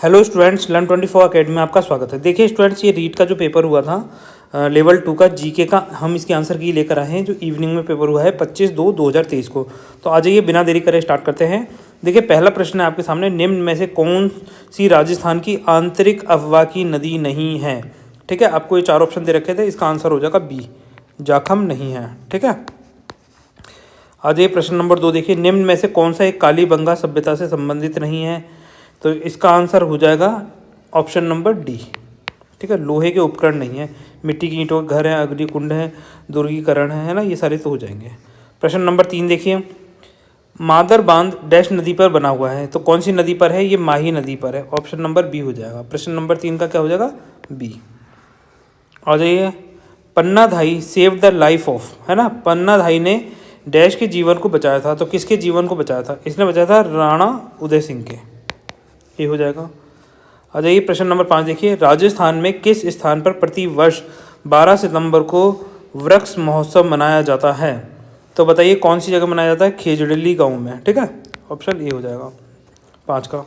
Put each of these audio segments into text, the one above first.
Hello students, learn 24 academy में आपका स्वागत है। देखिए स्टूडेंट्स, ये रीट का जो पेपर हुआ था लेवल 2 का जीके का, हम इसके आंसर की लेकर आए हैं जो इवनिंग में पेपर हुआ है 25/2/2023 को। तो आ जाइए बिना देरी करे स्टार्ट करते हैं। देखिए पहला प्रश्न है आपके सामने, निम्न में से कौन सी राजस्थान की आंतरिक अफवाह की नदी नहीं है। ठीक है, आपको ये 4 ऑप्शन दे रखे थे, इसका आंसर हो जाएगा बी, जाखम नहीं है। ठीक है, आ जाइए प्रश्न नंबर 2। देखिए निम्न में से कौन सा एक कालीबंगा सभ्यता से संबंधित नहीं है। तो इसका आंसर हो जाएगा ऑप्शन नंबर डी। ठीक है, लोहे के उपकरण नहीं है, मिट्टी की ईंटों के घर हैं, अग्निकुंड है, दुर्गीकरण है ना, ये सारे तो हो जाएंगे। प्रश्न नंबर 3 देखिए, मादर बांध डैश नदी पर बना हुआ है। तो कौन सी नदी पर है, ये माही नदी पर है। ऑप्शन नंबर बी हो जाएगा। प्रश्न नंबर 3 का क्या हो जाएगा, बी। आ जाइए, पन्नाधाई सेव द लाइफ ऑफ, है ना, पन्नाधाई ने डैश के जीवन को बचाया था। तो किसके जीवन को बचाया था, इसने बचाया था राणा उदय सिंह के, ये हो जाएगा। आ जाइए प्रश्न नंबर 5 देखिए, राजस्थान में किस स्थान पर प्रति वर्ष 12 सितंबर को वृक्ष महोत्सव मनाया जाता है। तो बताइए कौन सी जगह मनाया जाता है, खेजड़ली गांव में। ठीक है, ऑप्शन ए हो जाएगा 5 का।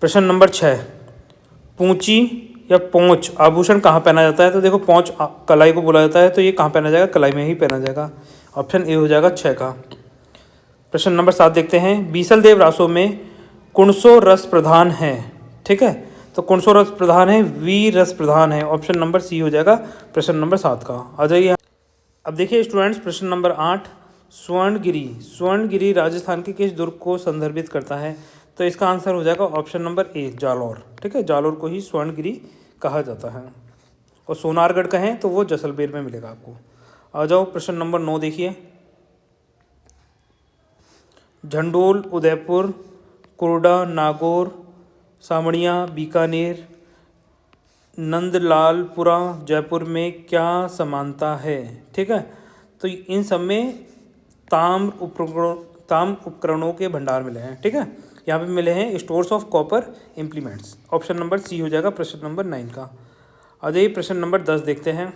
प्रश्न नंबर 6, पूंची या पोंच आभूषण कहाँ पहना जाता है। तो देखो पोंच कलाई को बोला जाता है, तो ये कहाँ पहना जाएगा, कलाई में ही पहना जाएगा। ऑप्शन ए हो जाएगा 6 का। प्रश्न नंबर 7 देखते हैं, बीसल देव रासों में कुणसो रस प्रधान है। ठीक है, तो कुणसो रस प्रधान है, वी रस प्रधान है। ऑप्शन नंबर सी हो जाएगा प्रश्न नंबर 7 का। आ जाइए अब देखिए स्टूडेंट्स, प्रश्न नंबर 8, स्वर्णगिरी। स्वर्णगिरी राजस्थान के किस दुर्ग को संदर्भित करता है। तो इसका आंसर हो जाएगा ऑप्शन नंबर ए, जालौर। ठीक है, जालौर को ही स्वर्णगिरी कहा जाता है। और सोनारगढ़ कहें तो वो जैसलमेर में मिलेगा आपको। आ जाओ प्रश्न नंबर 9 देखिए, झंडोल, उदयपुर, कुर्डा, नागौर, सामड़िया, बीकानेर, नंदलालपुरा, जयपुर में क्या समानता है। ठीक है, तो इन सब में ताम्र उपकरणों के भंडार मिले हैं। ठीक है, यहाँ पे मिले हैं stores of copper implements. Option number C हो जाएगा प्रश्न नंबर 9 का। आ जाइए प्रश्न नंबर 10 देखते हैं,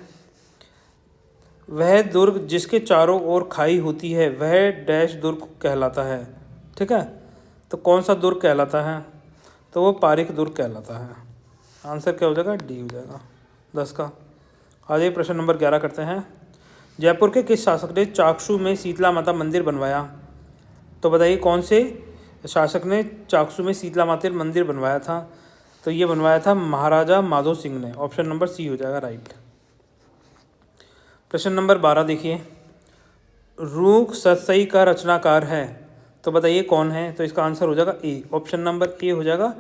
वह दुर्ग जिसके चारों ओर खाई होती है वह डैश दुर्ग कहलाता है। ठीक है, तो कौन सा दुर्ग कहलाता है, तो वो पारिक दुर्ग कहलाता है। आंसर क्या हो जाएगा, डी हो जाएगा 10 का। आ जाइए प्रश्न नंबर 11 करते हैं, जयपुर के किस शासक ने चाकसू में शीतला माता मंदिर बनवाया। तो बताइए कौन से शासक ने चाकसू में शीतला माता मंदिर बनवाया था। तो ये बनवाया था महाराजा माधो सिंह ने। ऑप्शन नंबर सी हो जाएगा राइट। प्रश्न नंबर 12 देखिए, रूख सतसई का रचनाकार है। तो बताइए कौन है। तो इसका आंसर हो जाएगा ए, ऑप्शन नंबर ए हो जाएगा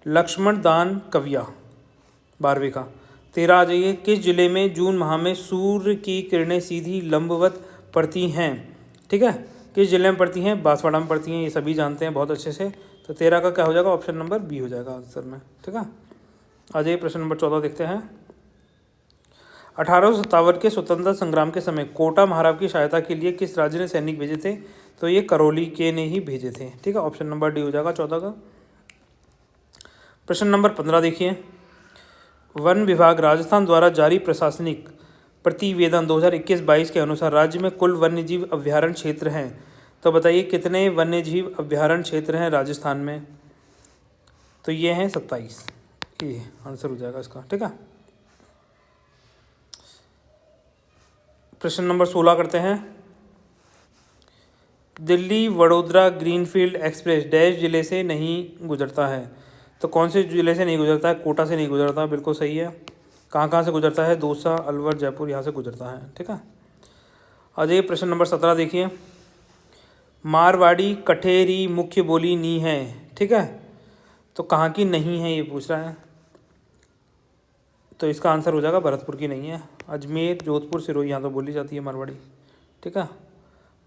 लक्ष्मण दान कविया, 12वीं का। 13 आ जाइए, किस जिले में जून माह में सूर्य की किरणें सीधी लंबवत पड़ती हैं। ठीक है, किस जिले में पड़ती हैं, बांसवाड़ा में पड़ती हैं, ये सभी जानते हैं बहुत अच्छे से। तो 13 का क्या हो जाएगा, ऑप्शन नंबर बी हो जाएगा आंसर में। ठीक है, आ जाइए प्रश्न नंबर 14 देखते हैं, 1857 के स्वतंत्रता संग्राम के समय कोटा महाराव की सहायता के लिए किस राज्य ने सैनिक भेजे थे। तो ये करौली के ने ही भेजे थे। ठीक है, ऑप्शन नंबर डी हो जाएगा 14 का। प्रश्न नंबर 15 देखिए, वन विभाग राजस्थान द्वारा जारी प्रशासनिक प्रतिवेदन 2021-22 के अनुसार राज्य में कुल वन्यजीव अभ्यारण्य क्षेत्र हैं। तो बताइए कितने वन्यजीव अभ्यारण्य क्षेत्र हैं राजस्थान में। तो ये हैं 27, ये आंसर हो जाएगा इसका। ठीक है, प्रश्न नंबर 16 करते हैं, Delhi Vadodara greenfield express dash जिले से नहीं गुजरता है। तो कौन से जिले से नहीं गुजरता है, कोटा से नहीं गुजरता, बिल्कुल सही है। कहाँ कहाँ से गुजरता है, दौसा, अलवर, जयपुर, यहाँ से गुजरता है। ठीक है, आ जाइए प्रश्न नंबर 17 देखिए, मारवाड़ी कठेरी मुख्य बोली नी है। ठीक है, तो कहाँ की नहीं है ये पूछ रहा है। तो इसका आंसर हो जाएगा भरतपुर की नहीं है, अजमेर, जोधपुर, सिरोही यहाँ तो बोली जाती है मारवाड़ी। ठीक है,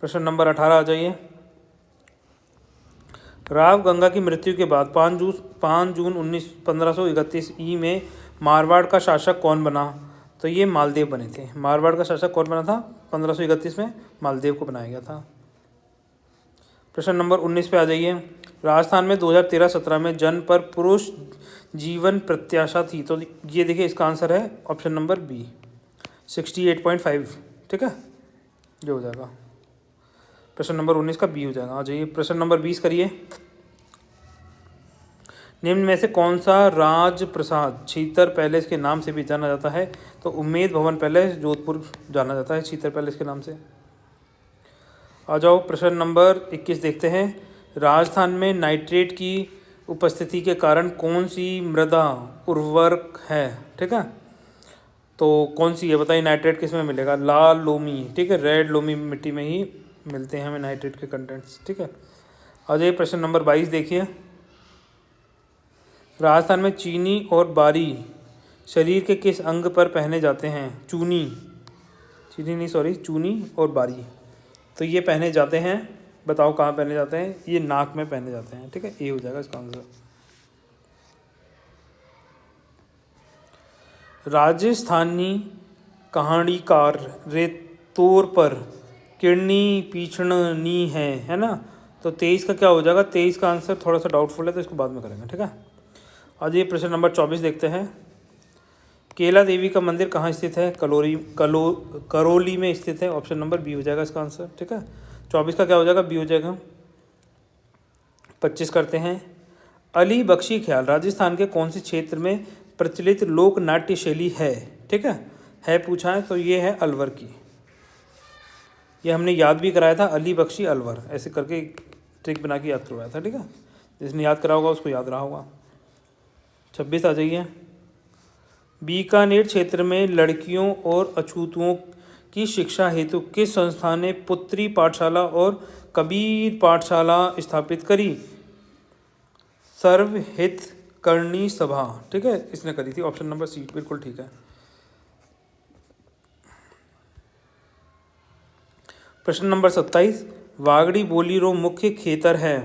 प्रश्न नंबर 18 आ जाइए, राव गंगा की मृत्यु के बाद 5 जून 1531 ई में मारवाड़ का शासक कौन बना। तो ये मालदेव बने थे। मारवाड़ का शासक कौन बना था, 1531 में मालदेव को बनाया गया था। प्रश्न नंबर 19 पे आ जाइए, राजस्थान में 2013-17 में जन्म पर पुरुष जीवन प्रत्याशा थी। तो ये देखिए इसका आंसर है ऑप्शन नंबर बी, 68.5। ठीक है, जो हो जाएगा प्रश्न नंबर 19 का बी हो जाएगा। आ जाइए प्रश्न नंबर 20 करिए, निम्न में से कौन सा राजप्रसाद छीतर पैलेस के नाम से भी जाना जाता है? तो उम्मेद भवन पैलेस जोधपुर जाना जाता है छीतर पैलेस के नाम से। आ जाओ प्रश्न नंबर 21 देखते हैं। राजस्थान में नाइट्रेट की उपस्थिति के कारण कौन सी मृदा उर्वरक है? ठीक है, तो कौन सी है बताइए? नाइट्रेट किस में मिलेगा? लाल लोमी, ठीक है, रेड लोमी मिट्टी में ही मिलते हैं हमें नाइट्रेट के कंटेंट्स। ठीक है, आ जाइए प्रश्न नंबर 22 देखिए। राजस्थान में चीनी और बारी शरीर के किस अंग पर पहने जाते हैं? चूनी और बारी, तो ये पहने जाते हैं। बताओ कहाँ पहने जाते हैं? ये नाक में पहने जाते हैं। ठीक है, ये हो जाएगा इसका आंसर। राजस्थानी कहानीकार रेतोर पर किडनी पीछणनी है ना? तो 23 का क्या हो जाएगा? 23 का आंसर थोड़ा सा डाउटफुल है, तो इसको बाद में करेंगे। ठीक है, आज ये प्रश्न नंबर 24 देखते हैं। केला देवी का मंदिर कहाँ स्थित है? करौली में स्थित है। ऑप्शन नंबर बी हो जाएगा इसका आंसर। ठीक है, 24 का क्या हो जाएगा? बी हो जाएगा। 25 करते हैं। अली बख्शी ख्याल राजस्थान के कौन से क्षेत्र में प्रचलित लोक नाट्य शैली है? ठीक है पूछा है, तो ये है अलवर की। ये हमने याद भी कराया था, अली बख्शी अलवर, ऐसे करके ट्रिक बना के याद करवाया था। ठीक है, जिसने याद करा होगा उसको याद रहा होगा। 26 आ जाइए। बीकानेर क्षेत्र में लड़कियों और अछूतों की शिक्षा हेतु किस संस्था ने पुत्री पाठशाला और कबीर पाठशाला स्थापित करी? सर्वहित करणी सभा, ठीक है, इसने करी थी। ऑप्शन नंबर सी बिल्कुल ठीक है। प्रश्न नंबर 27। वागड़ी बोलीरो मुख्य खेतर है।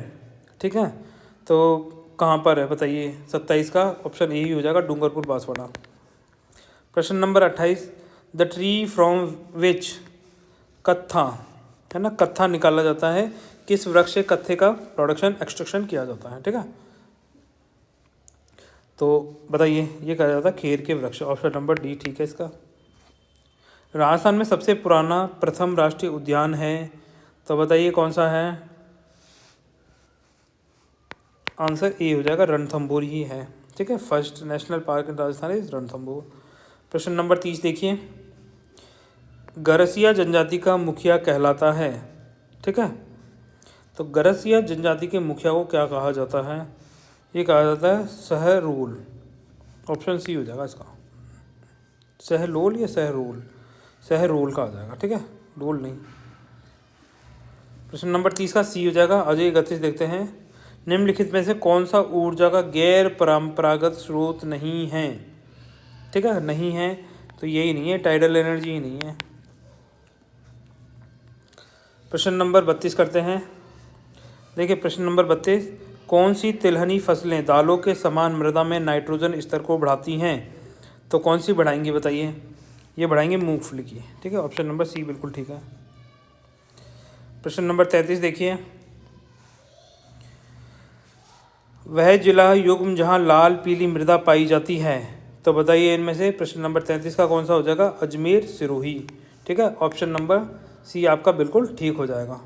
ठीक है, तो कहाँ पर है बताइए? 27 का ऑप्शन ए ही हो जाएगा, डूंगरपुर बांसवाड़ा। प्रश्न number 28। The tree from which कत्था, है ना, कत्था निकाला जाता है, किस वृक्ष से कत्थे का प्रोडक्शन एक्सट्रैक्शन किया जाता है? ठीक है, तो बताइए ये कहा जाता है खेर के वृक्ष। ऑप्शन नंबर डी ठीक है इसका। राजस्थान में सबसे पुराना प्रथम राष्ट्रीय उद्यान है, तो बताइए कौन सा है? आंसर ए हो जाएगा, रणथंभौर ही है। ठीक है, first national park in Rajasthan is Ranthambore. प्रश्न नंबर 30 देखिए। गरसिया जनजाति का मुखिया कहलाता है। ठीक है, तो गरसिया जनजाति के मुखिया को क्या कहा जाता है? ये कहा जाता है सहरोल। ऑप्शन सी हो जाएगा इसका। सहलोल या सहरोल? सहरोल का आ जाएगा। ठीक है, रोल नहीं। प्रश्न नंबर 30 का सी हो जाएगा। अजय 31 देखते हैं। निम्नलिखित में से कौन सा ऊर्जा का गैर परंपरागत स्रोत नहीं है? ठीक है, नहीं है तो यही नहीं है, टाइडल एनर्जी ही नहीं है। प्रश्न नंबर 32 करते हैं। देखिए प्रश्न नंबर 32। कौन सी तिलहनी फसलें दालों के समान मृदा में नाइट्रोजन स्तर को बढ़ाती हैं? तो कौन सी बढ़ाएंगी बताइए? ये बढ़ाएंगे मूंगफली की। ठीक है, ऑप्शन नंबर सी बिल्कुल ठीक है। प्रश्न नंबर 33 देखिए। वह जिला युग्म जहाँ लाल पीली मृदा पाई जाती है, तो बताइए इनमें से प्रश्न नंबर 33 का कौन सा हो जाएगा? अजमेर सिरोही। ठीक है, ऑप्शन नंबर सी आपका बिल्कुल ठीक हो जाएगा।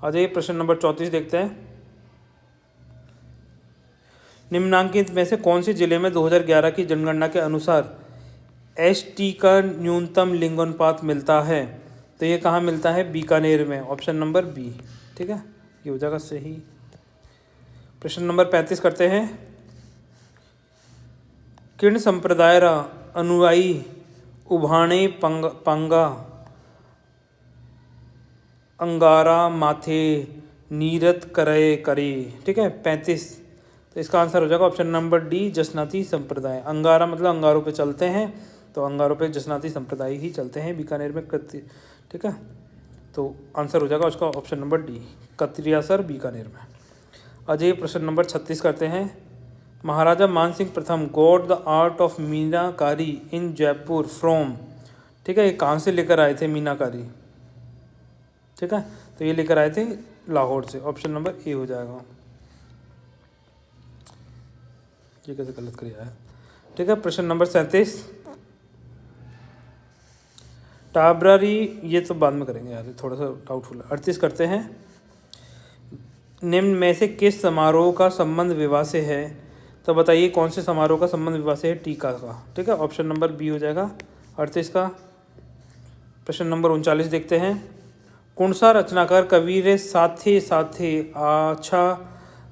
आ जाइए प्रश्न नंबर 34 देखते हैं। निम्नांकित में से कौन से जिले में 2011 की जनगणना के अनुसार एसटी का न्यूनतम लिंगानुपात मिलता है? तो ये कहाँ मिलता है? बीकानेर में। Option number B. ठीक है, ये हो जाएगा सही। प्रश्न नंबर 35 करते हैं। किर्ण संप्रदाय रा अनुयायी उभाणे पंगा अंगारा माथे नीरत करे। ठीक है, 35, तो इसका आंसर हो जाएगा ऑप्शन नंबर डी, जसनाती संप्रदाय। अंगारा मतलब अंगारों पे चलते हैं, तो अंगारों पे जसनाती संप्रदाय ही चलते हैं बीकानेर में। ठीक है, तो आंसर हो जाएगा उसका option number D, Katriyasar Bikaner में। अजय प्रश्न नंबर 36 करते हैं। महाराजा मानसिंह प्रथम got the art of meenakari in Jaipur from. ठीक है, ये कहाँ से लेकर आए थे मीनाकारी? ठीक है, तो ये लेकर आए थे लाहौर से। ऑप्शन नंबर ए हो जाएगा। ये कैसे गलत किया है? ठीक है, प्रश्न नंबर 37। टाब्रारी, ये तो बाद में करेंगे यार, थोड़ा सा डाउटफुल है। 38 करते हैं। निम्न में से किस समारोह का संबंध विवाह से है? तो बताइए कौन से समारोह का संबंध विवाह से है? टीका का। ठीक है, ऑप्शन नंबर बी हो जाएगा 38 का। प्रश्न नंबर 39 देखते हैं। कुणसा रचनाकार कवि रे साथे साथे आछा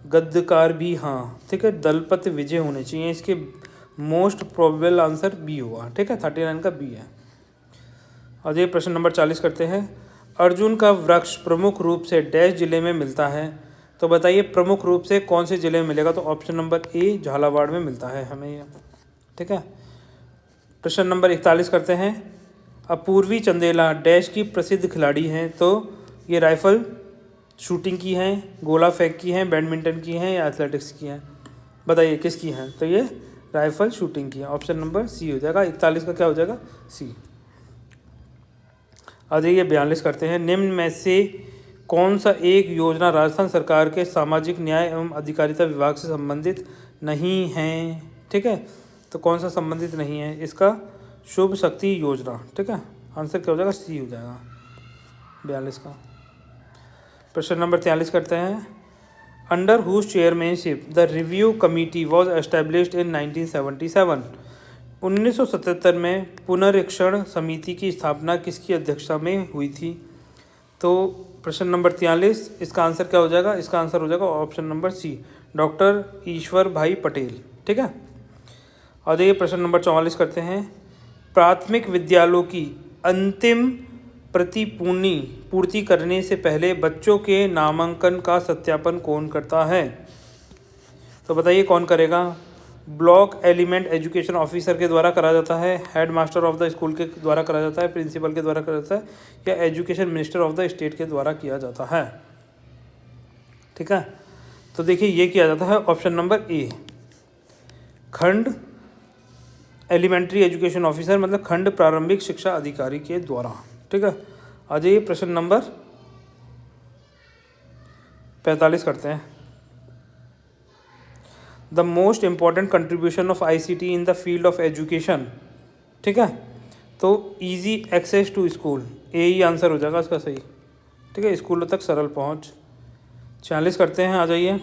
गद्यकार भी हाँ। ठीक है, दलपत विजय होने चाहिए। इसके मोस्ट प्रोबेबल आंसर बी होगा। ठीक है, 39 का बी है। और ये प्रश्न नंबर 40 करते हैं। अर्जुन का वृक्ष प्रमुख रूप से डैश जिले में मिलता है? तो बताइए प्रमुख रूप से कौन से जिले में मिलेगा? तो ऑप्शन नंबर ए झालावाड़ में मिलता है हमें ये। ठीक है, प्रश्न नंबर 41 करते हैं। अपूर्वी चंदेला डैश की प्रसिद्ध खिलाड़ी हैं? तो ये राइफल शूटिंग की हैं, गोला फेंक की हैं, बैडमिंटन की हैं या एथलेटिक्स की हैं? बताइए किसकी हैं? तो ये राइफल शूटिंग की है। ऑप्शन नंबर सी हो जाएगा। 41 का क्या हो जाएगा? सी। आ जाइए 42 करते हैं। निम्न में से कौन सा एक योजना राजस्थान सरकार के सामाजिक न्याय एवं अधिकारिता विभाग से संबंधित नहीं है? ठीक है, तो कौन सा संबंधित नहीं है? इसका शुभ शक्ति योजना। ठीक है, आंसर क्या हो जाएगा? सी हो जाएगा 42 का। प्रश्न नंबर 43 करते हैं। Under whose chairmanship the review committee was established in 1977? 1977 में पुनरीक्षण समिति की स्थापना किसकी अध्यक्षता में हुई थी? तो प्रश्न नंबर 43, इसका आंसर क्या हो जाएगा? इसका आंसर हो जाएगा ऑप्शन नंबर सी, डॉक्टर ईश्वर भाई पटेल। ठीक है, और देखिए प्रश्न नंबर 44 करते हैं। प्राथमिक विद्यालयों की अंतिम पूर्ति करने से पहले बच्चों के नामांकन का सत्यापन कौन करता है? तो बताइए कौन करेगा? ब्लॉक एलिमेंट एजुकेशन ऑफिसर के द्वारा करा जाता है, head master of the school के द्वारा करा जाता है, प्रिंसिपल के द्वारा करा जाता है, या education minister of the state के द्वारा किया जाता है? ठीक है, तो देखिए ये किया जाता है ऑप्शन नंबर ए, खंड एलिमेंट्री एजुकेशन ऑफिसर मतलब खंड प्रारंभिक शिक्षा अधिकारी के द्वारा। ठीक है, आ जाइए प्रश्न नंबर 45 करते हैं। The most important contribution of ICT in the field of education. ठीक है, तो easy access to school, A ही आंसर हो जाएगा इसका सही। ठीक है, स्कूलों तक सरल पहुंच। 46 करते हैं, आ जाइए।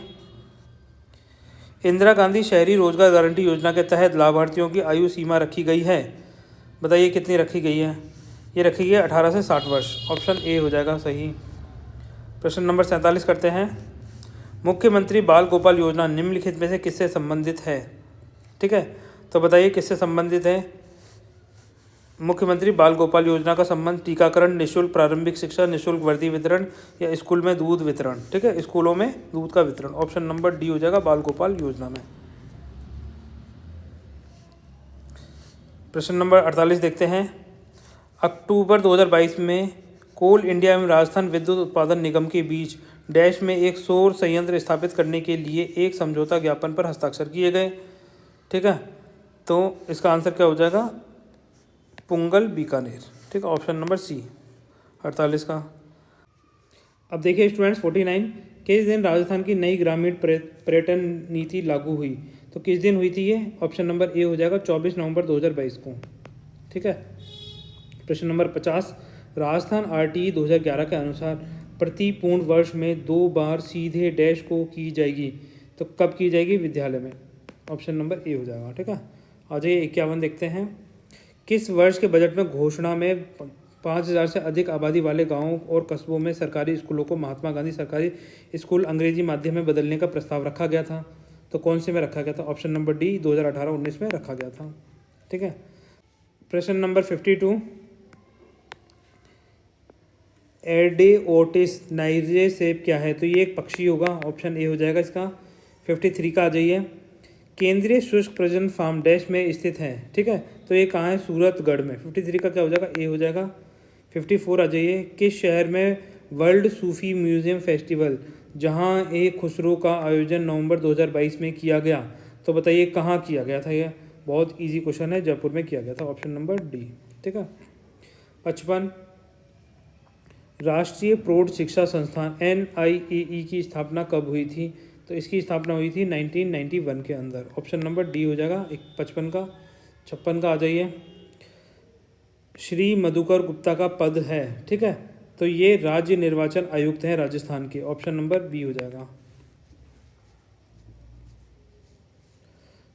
इंदिरा गांधी शहरी रोजगार गारंटी योजना के तहत लाभार्थियों की आयु सीमा रखी गई है? बताइए कितनी रखी गई है? ये रखी गई है 18 से 60 वर्ष। ऑप्शन ए हो जाएगा सही। प्रश्न नंबर 47 करते हैं। मुख्यमंत्री बाल गोपाल योजना निम्नलिखित में से किससे संबंधित है? ठीक है, तो बताइए किससे संबंधित है? मुख्यमंत्री बाल गोपाल योजना का संबंध टीकाकरण, निःशुल्क प्रारंभिक शिक्षा, निःशुल्क वर्दी वितरण या स्कूल में दूध वितरण? ठीक है, स्कूलों में दूध का वितरण। ऑप्शन नंबर डी हो जाएगा बाल गोपाल योजना में। प्रश्न नंबर 48 देखते हैं। अक्टूबर 2022 में कोल इंडिया एवं राजस्थान विद्युत उत्पादन निगम के बीच डैश में एक सौर संयंत्र स्थापित करने के लिए एक समझौता ज्ञापन पर हस्ताक्षर किए गए। ठीक है, तो इसका आंसर क्या हो जाएगा? पुंगल बीकानेर। ठीक है, ऑप्शन नंबर सी 48 का। अब देखिए स्टूडेंट्स 49, किस दिन राजस्थान की नई ग्रामीण पर्यटन नीति लागू हुई? तो किस दिन हुई थी ये? ऑप्शन नंबर ए हो जाएगा 24 नवंबर 2022 को। ठीक है, प्रश्न नंबर 50, राजस्थान RTE 2011 के अनुसार प्रति पूर्ण वर्ष में 2 बार सीधे डैश को की जाएगी, तो कब की जाएगी? विद्यालय में। ऑप्शन नंबर ए हो जाएगा। ठीक है, आ जाइए 51 देखते हैं। किस वर्ष के बजट में घोषणा में 5000 से अधिक आबादी वाले गांवों और कस्बों में सरकारी स्कूलों को महात्मा गांधी सरकारी स्कूल अंग्रेजी माध्यम में बदलने का प्रस्ताव रखा गया था? तो कौन से में रखा गया था? ऑप्शन नंबर डी 2018-19 में रखा गया था। ठीक है, प्रश्न नंबर 52, एडेओटिस नाइजेसेप क्या है? तो ये एक पक्षी होगा। ऑप्शन ए हो जाएगा इसका। 53 का आ जाइए। केंद्रीय शुष्क प्रजनन फार्म डैश में स्थित है? ठीक है, तो ये कहाँ है? सूरतगढ़ में। 53 का क्या हो जाएगा? ए हो जाएगा। 54 आ जाइए। किस शहर में वर्ल्ड सूफी म्यूजियम फेस्टिवल जहाँ एक खुसरो का आयोजन नवंबर 2022 में किया गया? तो बताइए कहाँ किया गया था? ये बहुत ईजी क्वेश्चन है, जयपुर में किया गया था। Option number D. ठीक है, 55, राष्ट्रीय प्रौढ़ शिक्षा संस्थान NIAE की स्थापना कब हुई थी? तो इसकी स्थापना हुई थी 1991 के अंदर। ऑप्शन नंबर डी हो जाएगा 55 का। 56 का आ जाइए। श्री मधुकर गुप्ता का पद है? ठीक है, तो ये राज्य निर्वाचन आयुक्त हैं राजस्थान के, ऑप्शन नंबर बी हो जाएगा।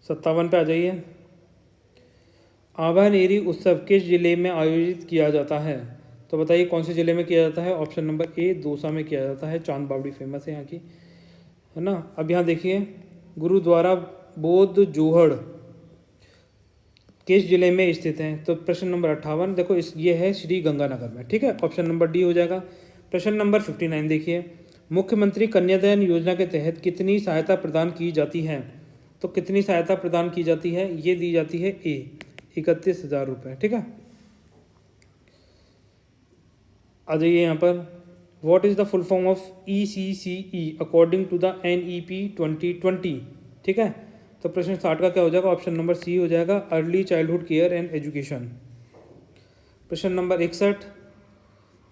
57 पे आ जाइए। आभानेरी उत्सव किस जिले में आयोजित किया जाता है? तो बताइए कौन से जिले में किया जाता है? ऑप्शन नंबर ए दौसा में किया जाता है। चांद बावड़ी फेमस है यहाँ की, है ना। अब यहाँ देखिए, गुरुद्वारा बोध जोहड़ किस जिले में स्थित है? तो प्रश्न नंबर 58 देखो, ये है श्री गंगानगर में, ठीक है, ऑप्शन नंबर डी हो जाएगा। प्रश्न नंबर 59 देखिए, मुख्यमंत्री कन्यादान योजना के तहत कितनी सहायता प्रदान की जाती है? तो कितनी सहायता प्रदान की जाती है? ये दी जाती है ए 31,000 रुपये, ठीक है। आ जाइए यहाँ पर, what is the full form of ECCE according to the NEP 2020, ठीक है। तो प्रश्न 60 का क्या हो जाएगा? ऑप्शन नंबर सी हो जाएगा, early childhood care and education. प्रश्न नंबर 61,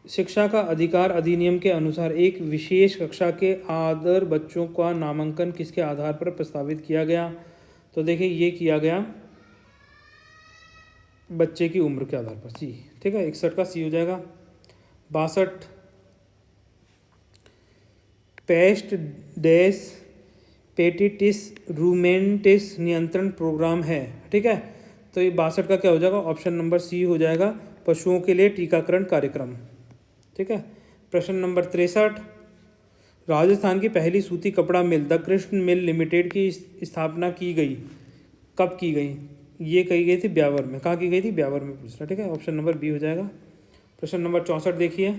शिक्षा का अधिकार अधिनियम के अनुसार एक विशेष कक्षा के आदर बच्चों का नामांकन किसके आधार पर प्रस्तावित किया गया? तो देखिए, ये किया गया बच्चे की उम्र के आधार पर, सी, ठीक है, 61 का सी हो जाएगा। 62, पेस्ट डैश पेटिटिस रूमेंटिस नियंत्रण प्रोग्राम है, ठीक है। तो ये 62 का क्या हो जाएगा? ऑप्शन नंबर सी हो जाएगा, पशुओं के लिए टीकाकरण कार्यक्रम, ठीक है। प्रश्न नंबर 63, राजस्थान की पहली सूती कपड़ा मिल द कृष्ण मिल लिमिटेड की स्थापना की गई, कब की गई? ये कही गई थी ब्यावर में। कहाँ की गई थी? ब्यावर में पूछ रहा, ठीक है, ऑप्शन नंबर बी हो जाएगा। प्रश्न नंबर 64 देखिए,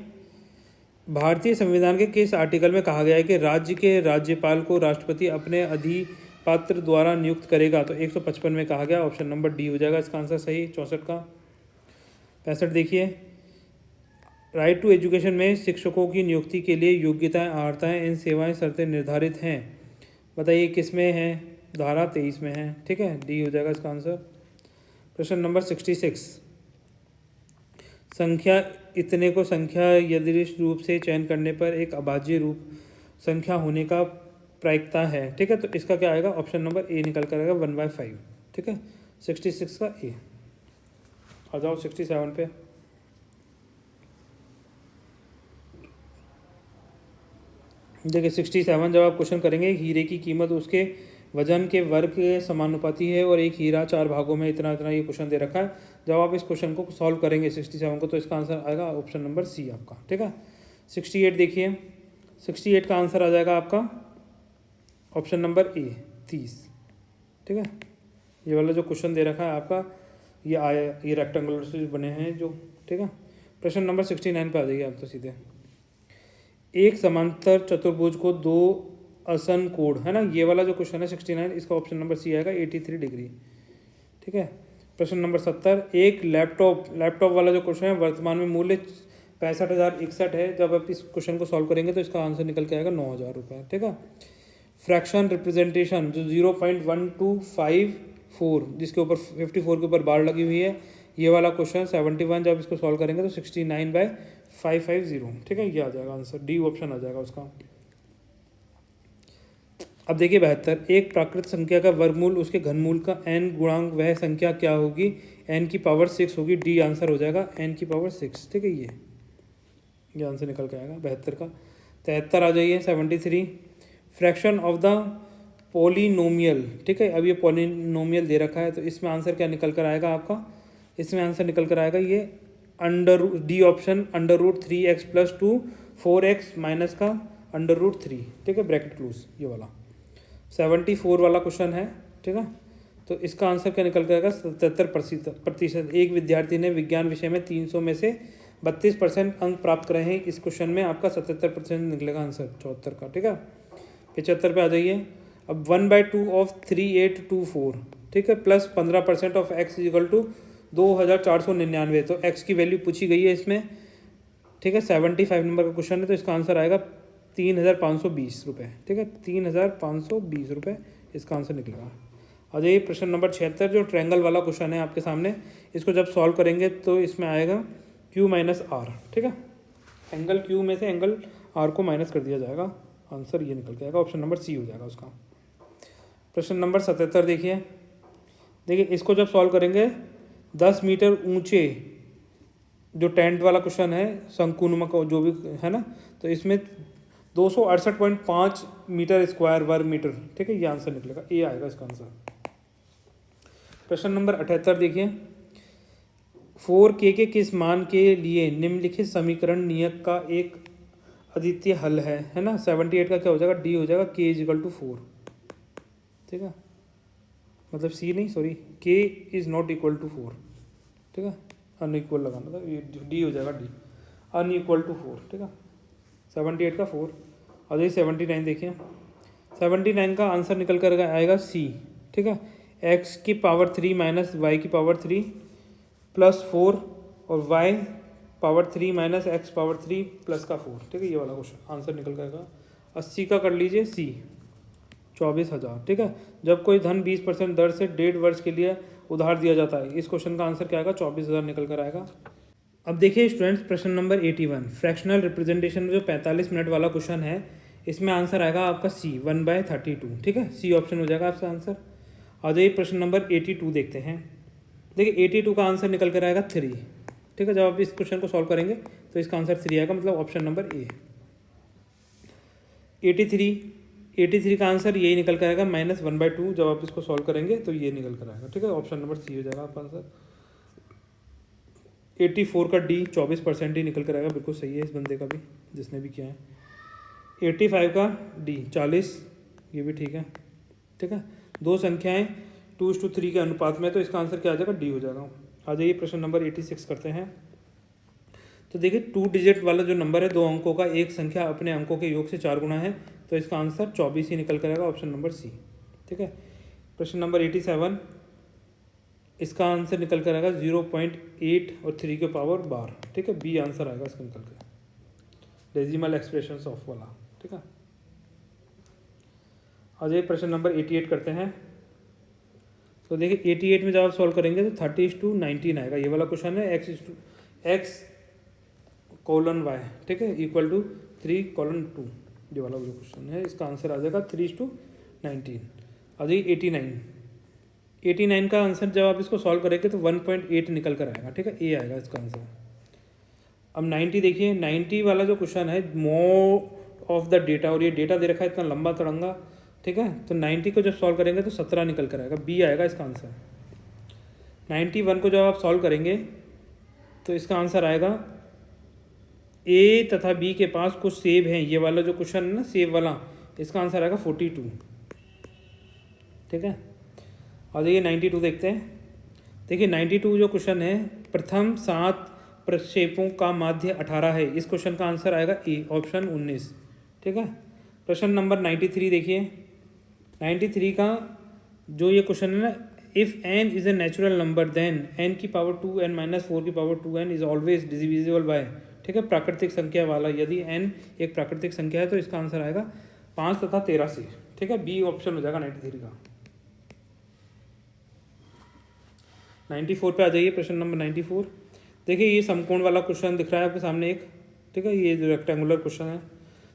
भारतीय संविधान के किस आर्टिकल में कहा गया है कि राज्य के राज्यपाल को राष्ट्रपति अपने अधिपात्र द्वारा नियुक्त करेगा? तो 155 में कहा गया, ऑप्शन नंबर डी हो जाएगा इसका आंसर सही, 64 का। 65 देखिए, राइट टू एजुकेशन में शिक्षकों की नियुक्ति के लिए योग्यताएं, अर्हताएं एवं सेवाएं शर्तें निर्धारित हैं, बताइए किस में है? धारा 23 में है, ठीक है, डी हो जाएगा इसका आंसर। प्रश्न नंबर 66, संख्या इतने को संख्या यदृश रूप से चयन करने पर एक अभाज्य रूप संख्या होने का प्रायिकता है, ठीक है। तो इसका क्या आएगा? ऑप्शन नंबर ए निकल कर आएगा 1/5, ठीक है, 66 का ए। आ जाओ 67 पे। देखिए 67 जब आप क्वेश्चन करेंगे, हीरे की कीमत उसके वजन के वर्ग के समानुपाती है और एक हीरा 4 भागों में इतना इतना, ये क्वेश्चन दे रखा है। जब आप इस क्वेश्चन को सॉल्व करेंगे 67 को, तो इसका आंसर आएगा ऑप्शन नंबर सी आपका, ठीक है। 68 देखिए, 68 का आंसर आ जाएगा आपका ऑप्शन नंबर ए 30, ठीक है। ये वाला जो क्वेश्चन दे रखा है आपका, ये आया, ये रेक्टेंगुलर से बने हैं जो, ठीक है। प्रश्न नंबर 69 पे आ जाइए आप तो सीधे, एक समांतर चतुर्भुज को दो आसन कोण, है ना, ये वाला जो क्वेश्चन है 69, इसका ऑप्शन नंबर सी आएगा 83 डिग्री, ठीक है। प्रश्न नंबर 70, एक लैपटॉप वाला जो क्वेश्चन है, वर्तमान में मूल्य 65,061 है। जब आप इस क्वेश्चन को सॉल्व करेंगे तो इसका आंसर निकल के आएगा 9,000 रुपये, ठीक है। फ्रैक्शन रिप्रेजेंटेशन जो 0.1254, जिसके ऊपर 54 के ऊपर बार लगी हुई है, ये वाला क्वेश्चन 71, जब इसको सॉल्व करेंगे तो 69/550, ठीक है, ये आ जाएगा आंसर, डी ऑप्शन आ जाएगा उसका। अब देखिए 72, एक प्राकृत संख्या का वर्गमूल उसके घनमूल का n गुणांक वह संख्या क्या होगी? n की पावर 6 होगी, डी आंसर हो जाएगा n की पावर 6, ठीक है, ये आंसर निकल के आएगा 72 का। 73 आ जाइए 73, फ्रैक्शन ऑफ द पॉलिनोमियल, ठीक है। अब ये पॉलिनोमियल दे रखा है, तो इसमें आंसर क्या निकल कर आएगा आपका? इसमें आंसर निकल कर आएगा ये D option, √3x + 2 4x minus का √3, ठीक है, ब्रैकेट क्लोज, ये वाला 74 वाला क्वेश्चन है, ठीक है। तो इसका आंसर क्या निकल जाएगा? 77%। एक विद्यार्थी ने विज्ञान विषय में 300 में से 32% अंक प्राप्त करे हैं। इस क्वेश्चन में आपका 77% निकलेगा आंसर 74 का, ठीक है। 75 पे आ जाइए। अब 1/2 ऑफ 3824, ठीक है, प्लस 15% ऑफ x = 2499। तो x की वैल्यू पूछी गई है इसमें, ठीक है, 75 नंबर का क्वेश्चन है, तो इसका आंसर आएगा 3,520 रुपये, ठीक है, 3,520 रुपये इसका आंसर निकलेगा। आ जाइए प्रश्न नंबर 76, जो ट्रायंगल वाला क्वेश्चन है आपके सामने, इसको जब सॉल्व करेंगे तो इसमें आएगा Q - R, ठीक है, एंगल Q में से एंगल R को माइनस कर दिया जाएगा, आंसर ये निकल के आएगा, ऑप्शन नंबर सी हो जाएगा उसका। प्रश्न नंबर 77 देखिए इसको जब सॉल्व करेंगे 10 मीटर ऊंचे जो 10th वाला क्वेश्चन है शंकुनुमा का जो भी है ना, तो इसमें 268.5 मीटर स्क्वायर वर्ग मीटर, ठीक है, ये आंसर निकलेगा, ए आएगा इसका आंसर। प्रश्न नंबर 78 देखिए, 4k के किस मान के लिए निम्नलिखित समीकरण नियत का एक अद्वितीय हल है ना। 78 का क्या हो जाएगा, डी हो जाएगा, k इजिकल टू 4, ठीक है, मतलब सी नहीं, sorry, k is not equal to 4, ठीक है, अनइक्वल लगाना था, ये डी हो जाएगा, डी अनइक्वल टू 4, ठीक है, 78 का 4। और ये 79 देखिए, 79 का आंसर निकल कर आएगा सी, ठीक है, x की पावर 3 माइनस वाई की पावर 3 प्लस 4 और y power 3 minus x power 3 plus का 4, ठीक है, ये वाला क्वेश्चन आंसर निकल कर आएगा। 80 का कर लीजिए सी, 24,000, ठीक है। जब कोई धन 20% दर से 1.5 वर्ष के लिए उधार दिया जाता है, इस क्वेश्चन का आंसर क्या आएगा, 24,000 निकल कर आएगा। अब देखिए स्टूडेंट्स, प्रश्न नंबर 81 फ्रैक्शनल रिप्रेजेंटेशन में जो 45 मिनट वाला क्वेश्चन है, इसमें आंसर आएगा आपका सी 1/32, ठीक है, सी ऑप्शन हो जाएगा आपका आंसर। आ जाइए प्रश्न नंबर 82 देखते हैं। देखिए 82 का आंसर निकल कर आएगा 3, ठीक है, जब आप इस क्वेश्चन को सॉल्व करेंगे तो इसका आंसर 3 आएगा, मतलब ऑप्शन नंबर ए। 83 का आंसर यही निकल कर आएगा -1/2, जब आप इसको सॉल्व करेंगे तो ये निकल कर आएगा, ठीक है, ऑप्शन नंबर सी हो जाएगा आपका आंसर। 84 का डी 24% ही निकल कर आएगा, बिल्कुल सही है इस बंदे का भी, जिसने भी किया है। 85 का डी 40, ये भी ठीक है, ठीक है, दो संख्याएं 2:3 के अनुपात में, तो इसका आंसर क्या आ जाएगा, डी हो जाएगा। आ जाइए प्रश्न नंबर 86 करते हैं। तो देखिए 2 डिजिट वाला जो नंबर है, 2 अंकों का, एक संख्या अपने अंकों के योग से 4 गुना है, तो इसका आंसर 24 ही निकल कर आएगा, ऑप्शन नंबर सी, ठीक है। प्रश्न नंबर 87, इसका आंसर निकल कर आएगा 0.8 और 3 के पावर 12, ठीक है, बी आंसर आएगा इसका निकल कर, डेसिमल एक्सप्रेशन ऑफ वाला, ठीक है। आ जाइए प्रश्न नंबर 88 करते हैं। तो देखिए 88 में जब आप सॉल्व करेंगे तो 30:19 आएगा, ये वाला क्वेश्चन है, x कोलन y, ठीक है, इक्वल टू 3:2, ये वाला जो क्वेश्चन है, इसका आंसर आ जाएगा 3:19। आ जाइए 89 का आंसर जब आप इसको सॉल्व करेंगे तो 1.8 निकल कर आएगा, ठीक है, ए आएगा इसका आंसर। अब 90 देखिए, 90 वाला जो क्वेश्चन है, मोड ऑफ द डेटा, और ये डेटा दे रखा है इतना लंबा तड़ंगा, ठीक है, तो 90 को जब सॉल्व करेंगे तो 17 निकल कर आएगा, बी आएगा इसका आंसर। 91 को जब आप सॉल्व करेंगे तो इसका आंसर आएगा ए तथा बी के पास कुछ सेब हैं, ये वाला जो क्वेश्चन है ना सेब वाला, इसका आंसर आएगा 42, ठीक है। आ जाइए 92 देखते हैं। देखिए 92 जो क्वेश्चन है, प्रथम 7 प्रक्षेपों का माध्य 18 है, इस क्वेश्चन का आंसर आएगा ए, ऑप्शन 19, ठीक है। प्रश्न नंबर 93 देखिए, 93 का जो ये क्वेश्चन है ना, if n is a natural number then n की पावर 2n माइनस 4 की power 2n is always divisible by, ठीक है, प्राकृतिक संख्या वाला, यदि n एक प्राकृतिक संख्या है तो इसका आंसर आएगा 5 तथा 13 से, ठीक है, बी ऑप्शन हो जाएगा 93 का। 94 पे आ जाइए, प्रश्न नंबर 94। देखिए ये समकोण वाला क्वेश्चन दिख रहा है आपके सामने एक, ठीक है, ये जो रेक्टेंगुलर क्वेश्चन है,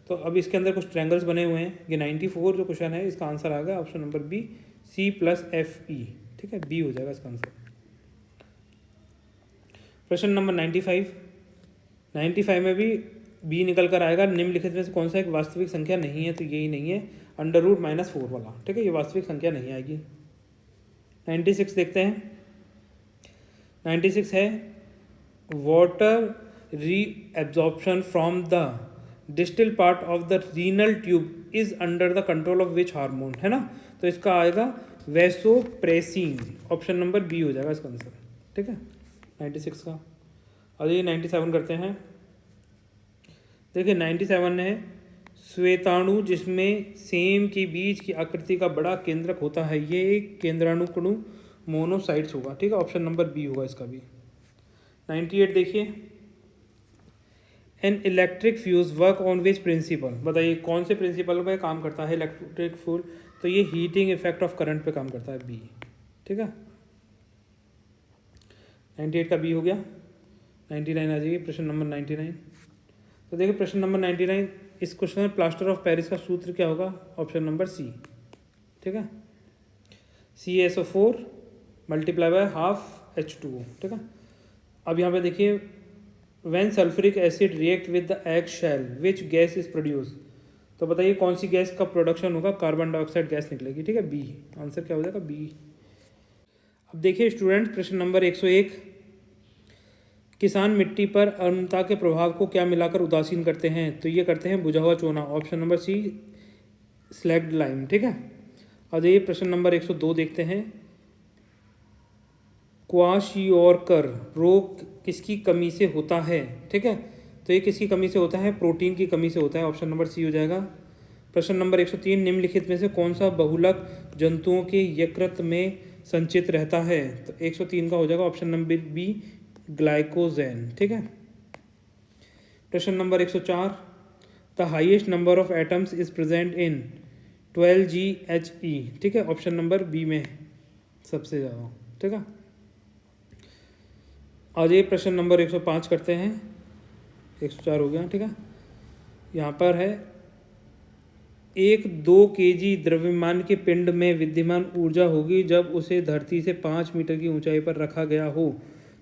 तो अब इसके अंदर कुछ ट्रायंगल्स बने हुए हैं। ये 94 जो क्वेश्चन है, इसका आंसर आ गया ऑप्शन नंबर बी, C+FE, ठीक है, बी हो जाएगा इसका आंसर। प्रश्न नंबर 95 में भी बी निकल कर आएगा, निम्नलिखित में से कौन सा एक वास्तविक संख्या नहीं है, तो यही नहीं है, √-4 वाला, ठीक है, ये वास्तविक संख्या नहीं आएगी। 96 देखते हैं। 96 है, water reabsorption from the distal part of the renal tube is under the control of which hormone, है ना, तो इसका आएगा वैसोप्रेसिन, ऑप्शन नंबर बी हो जाएगा इसका आंसर, ठीक है, 96 का। और ये 97 करते हैं। देखिए 97 है, श्वेताणु जिसमें सेम के बीज की आकृति का बड़ा केंद्रक होता है, ये एक केंद्राणुकणु मोनोसाइट्स होगा, ठीक है, ऑप्शन नंबर बी होगा इसका भी। 98 देखिए, an electric fuse work on which principle, बताइए कौन से प्रिंसिपल पे काम करता है इलेक्ट्रिक फ्यूल, तो ये हीटिंग इफेक्ट ऑफ करंट पे काम करता है, बी, ठीक है, 98 का बी हो गया। 99 आ जाइए, प्रश्न नंबर 99। तो देखिए प्रश्न नंबर 99, इस क्वेश्चन में प्लास्टर ऑफ पेरिस का सूत्र क्या होगा, ऑप्शन नंबर सी, ठीक है, CaSO4 × ½ H2O, ठीक है। अब यहाँ पे देखिए when sulphuric acid react with the egg shell which gas is produce. तो बताइए कौन सी गैस का प्रोडक्शन होगा, कार्बन डाइऑक्साइड गैस निकलेगी। ठीक है, बी आंसर क्या हो जाएगा, बी। अब देखिए स्टूडेंट प्रश्न नंबर 101, किसान मिट्टी पर अम्लता के प्रभाव को क्या मिलाकर उदासीन करते हैं। तो ये करते हैं बुझा हुआ चूना, option number C slaked lime. ठीक है, अब ये प्रश्न नंबर 102 देखते हैं, क्वाशियोरकर रोग किसकी कमी से होता है। ठीक है, तो ये किसकी कमी से होता है, प्रोटीन की कमी से होता है, ऑप्शन नंबर सी हो जाएगा। प्रश्न नंबर 103, निम्नलिखित में से कौन सा बहुलक जंतुओं के यकृत में संचित रहता है। तो 103 का हो जाएगा ऑप्शन नंबर बी ग्लाइकोजेन। ठीक है, प्रश्न number 104, the highest number of atoms is present in 12GHE। ठीक है, ऑप्शन नंबर बी में सबसे ज़्यादा। ठीक है, आज ये प्रश्न नंबर 105 करते हैं, 104 हो गया। ठीक है, यहाँ पर है 1-2 kg द्रव्यमान के पिंड में विद्यमान ऊर्जा होगी जब उसे धरती से 5 मीटर की ऊंचाई पर रखा गया हो